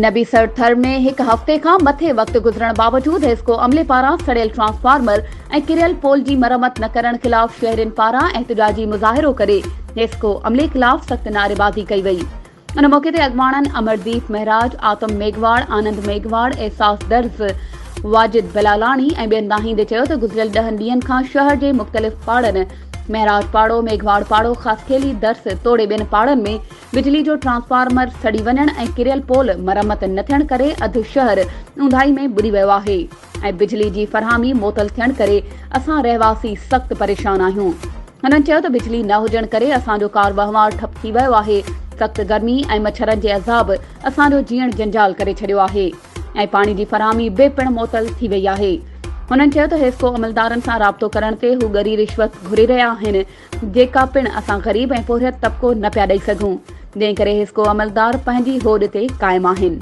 नबीसर थर में एक हफ़्ते खां मथे वक़्त गुज़रण बावजूद हिस्को अमले पारां सड़ियल ट्रांसफार्मर ऐं किरियल पोल जी मरम्मत न करण ख़िलाफ़ शहरियुनि पारां एहतिजाजी मुज़ाहिरो करे हिस्को अमले ख़िलाफ़ सख़्त नारेबाज़ी कई वई। उन मौक़े ते अॻवाणनि अमरदीप महराज, आतम मेघवाड़, आनंद मेघवाड़, एहसास दर्ज़, वाजिद बलालाणी ऐं ॿियनि नाहींदे चयो त गुज़िरियल 10 ॾींहनि खां शहर जे मुख़्तलिफ़ पाड़नि महराज पाड़ो, मेघवाड़ पाड़ो, ख़ासखेली दर्स तोड़े ॿियनि पाड़नि में बिजली जो ट्रांसफार्मर सड़ी वञण ऐं किरियल पोल मरम्मत न थियण करे अधु शहर ऊंधाई में बुॾी वियो आहे ऐं बिजली जी फ़रहामी मुअतल थियण करे असां रहवासी सख़्त परेशान आहियूं। हुननि चयो त बिजली न हुजण करे असांजो कार वहिंवार ठप थी वियो आहे। सख़्त गर्मी ऐं मच्छरनि जे अज़ाब असांजो जीअण जंजाल करे छॾियो आहे ऐं पाणी जी फ़रहामी बि पिणु मुअतल थी वई आहे। हुननि चयो त हिस्को अमलदारनि सां राब्तो करण ते हू ॻरी रिश्वत घुरी रहिया आहिनि, जेका पिणु असां ग़रीब ऐं पोरियत तबिको न पिया ॾेई सघूं, जंहिं करे हिस्को अमलदार पंहिंजी होॾ ते क़ाइमु आहिनि।